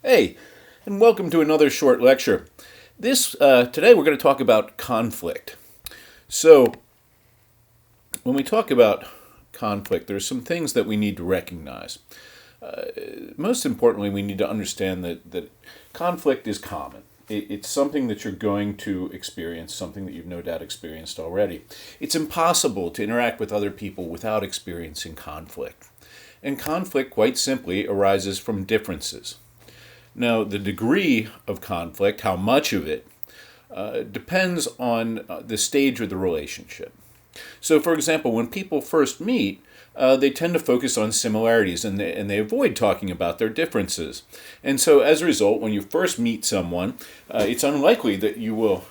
Hey, and welcome to another short lecture. Today we're going to talk about conflict. So, when we talk about conflict, there's some things that we need to recognize. Most importantly, we need to understand that conflict is common. It's something that you're going to experience, something that you've no doubt experienced already. It's impossible to interact with other people without experiencing conflict. And conflict, quite simply, arises from differences. Now, the degree of conflict, how much of it, depends on the stage of the relationship. So, for example, when people first meet, they tend to focus on similarities and they avoid talking about their differences. And so, as a result, when you first meet someone, it's unlikely that you will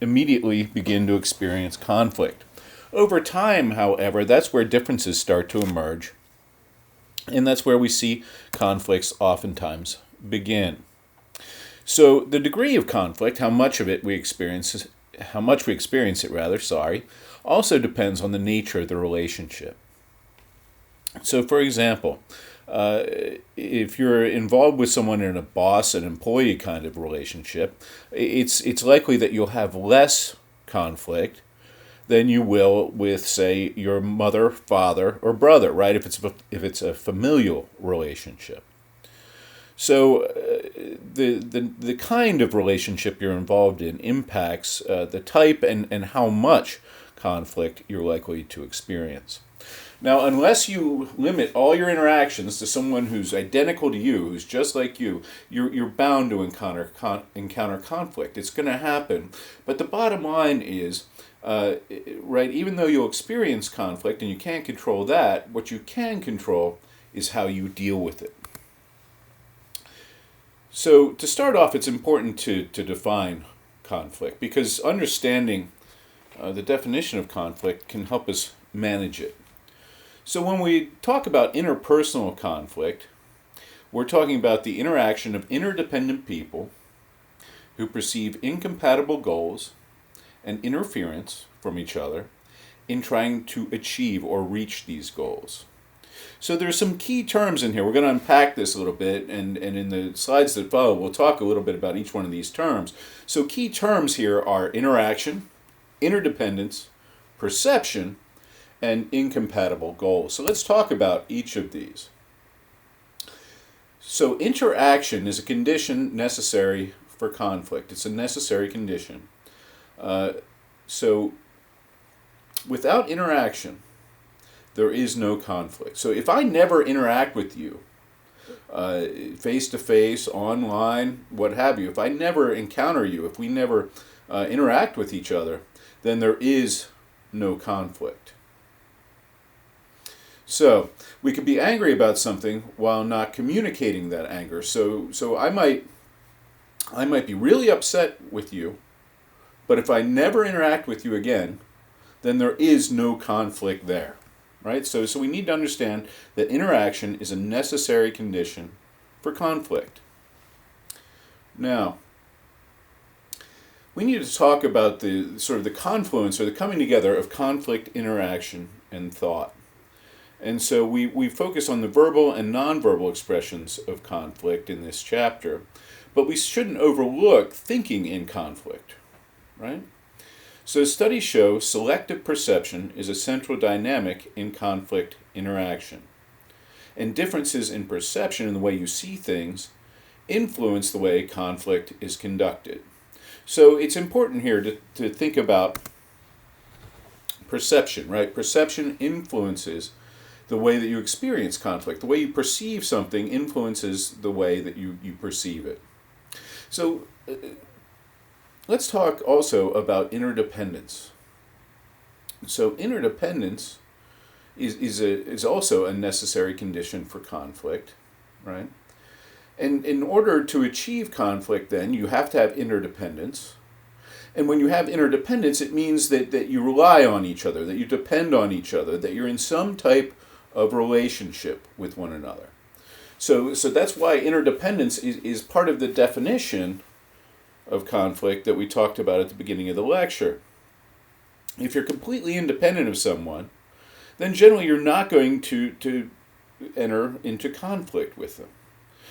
immediately begin to experience conflict. Over time, however, that's where differences start to emerge, and that's where we see conflicts oftentimes begin. So the degree of conflict, how much we experience it also depends on the nature of the relationship. So for example, if you're involved with someone in a boss and employee kind of relationship, it's likely that you'll have less conflict than you will with, say, your mother, father, or brother, right? If it's a familial relationship. So the kind of relationship you're involved in impacts the type and how much conflict you're likely to experience. Now, unless you limit all your interactions to someone who's identical to you, who's just like you, you're bound to encounter conflict. It's going to happen. But the bottom line is, right, even though you'll experience conflict and you can't control that, what you can control is how you deal with it. So to start off, it's important to define conflict, because understanding the definition of conflict can help us manage it. So when we talk about interpersonal conflict, we're talking about the interaction of interdependent people who perceive incompatible goals and interference from each other in trying to achieve or reach these goals. So there's some key terms in here. We're going to unpack this a little bit, and in the slides that follow, we'll talk a little bit about each one of these terms. So key terms here are interaction, interdependence, perception, and incompatible goals. So let's talk about each of these. So interaction is a condition necessary for conflict. It's a necessary condition. So without interaction, there is no conflict. So if I never interact with you, face to face, online, what have you, if I never encounter you, if we never interact with each other, then there is no conflict. So we could be angry about something while not communicating that anger. So I might be really upset with you, but if I never interact with you again, then there is no conflict there. Right? So we need to understand that interaction is a necessary condition for conflict. Now, we need to talk about the sort of the confluence or the coming together of conflict, interaction, and thought. And so we focus on the verbal and nonverbal expressions of conflict in this chapter, but we shouldn't overlook thinking in conflict, right? So studies show selective perception is a central dynamic in conflict interaction. And differences in perception in the way you see things influence the way conflict is conducted. So it's important here to think about perception, right? Perception influences the way that you experience conflict. The way you perceive something influences the way that you perceive it. So let's talk also about interdependence. So interdependence is also a necessary condition for conflict, right? And in order to achieve conflict, then, you have to have interdependence. And when you have interdependence, it means that you rely on each other, that you depend on each other, that you're in some type of relationship with one another. So that's why interdependence is part of the definition of conflict that we talked about at the beginning of the lecture. If you're completely independent of someone, then generally you're not going to enter into conflict with them.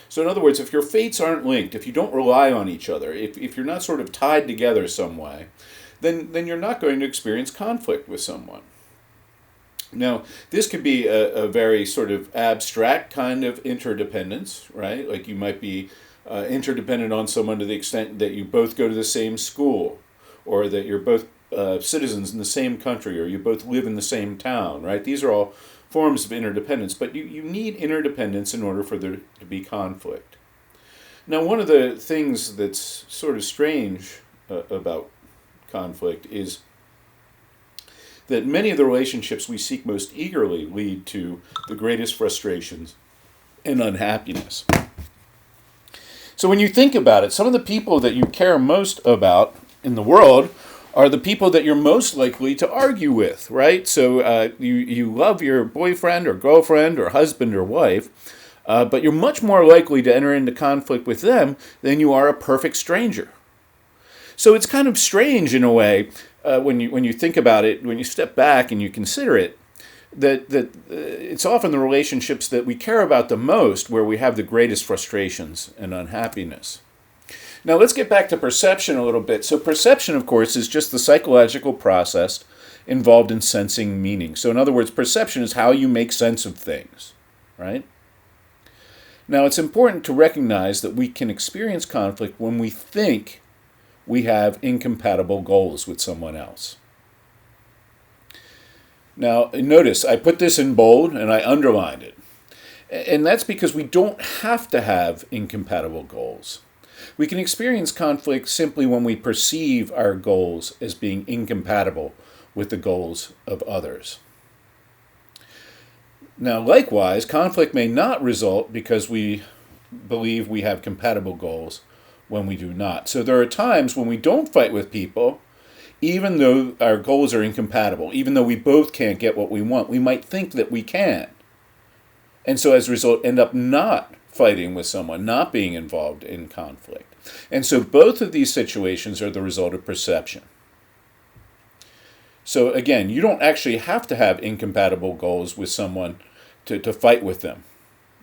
So in other words, if your fates aren't linked, if you don't rely on each other, if you're not sort of tied together some way, then you're not going to experience conflict with someone. Now, this could be a very sort of abstract kind of interdependence, right? Like you might be interdependent on someone to the extent that you both go to the same school, or that you're both citizens in the same country, or you both live in the same town, right? These are all forms of interdependence, but you need interdependence in order for there to be conflict. Now, one of the things that's sort of strange about conflict is that many of the relationships we seek most eagerly lead to the greatest frustrations and unhappiness. So when you think about it, some of the people that you care most about in the world are the people that you're most likely to argue with, right? So you love your boyfriend or girlfriend or husband or wife, but you're much more likely to enter into conflict with them than you are a perfect stranger. So it's kind of strange in a way when you think about it, when you step back and you consider it, that it's often the relationships that we care about the most where we have the greatest frustrations and unhappiness. Now let's get back to perception a little bit. So perception, of course, is just the psychological process involved in sensing meaning. So in other words, perception is how you make sense of things, right? Now it's important to recognize that we can experience conflict when we think we have incompatible goals with someone else. Now, notice I put this in bold and I underlined it. And that's because we don't have to have incompatible goals. We can experience conflict simply when we perceive our goals as being incompatible with the goals of others. Now, likewise, conflict may not result because we believe we have compatible goals when we do not. So there are times when we don't fight with people, even though our goals are incompatible, even though we both can't get what we want. We might think that we can. And so as a result, end up not fighting with someone, not being involved in conflict. And so both of these situations are the result of perception. So again, you don't actually have to have incompatible goals with someone to fight with them,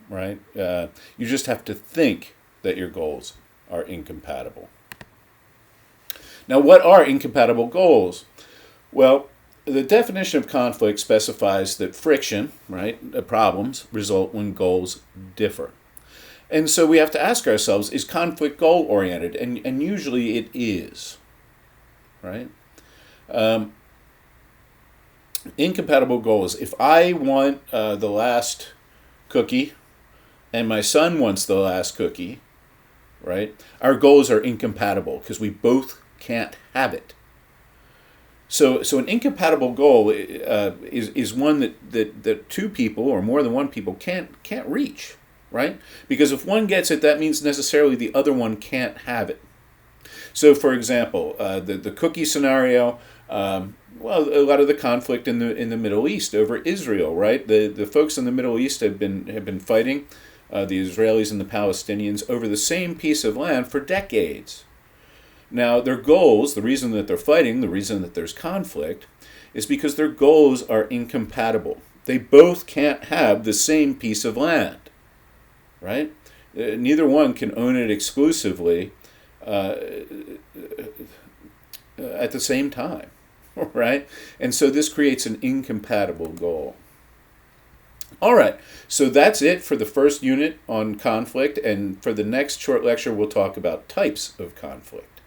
right? You just have to think that your goals are incompatible. Now, what are incompatible goals? Well, the definition of conflict specifies that friction, right, problems, result when goals differ. And so we have to ask ourselves, is conflict goal-oriented? And usually it is, right? Incompatible goals. If I want the last cookie and my son wants the last cookie, right, our goals are incompatible because we both can't have it. So an incompatible goal is one that two people or more than one people can't reach, right? Because if one gets it, that means necessarily the other one can't have it. So, for example, the cookie scenario. Well, a lot of the conflict in the Middle East over Israel, right? The folks in the Middle East have been fighting the Israelis and the Palestinians over the same piece of land for decades. Now, their goals, the reason that they're fighting, the reason that there's conflict, is because their goals are incompatible. They both can't have the same piece of land, right? Neither one can own it exclusively at the same time, right? And so this creates an incompatible goal. All right, so that's it for the first unit on conflict, and for the next short lecture, we'll talk about types of conflict.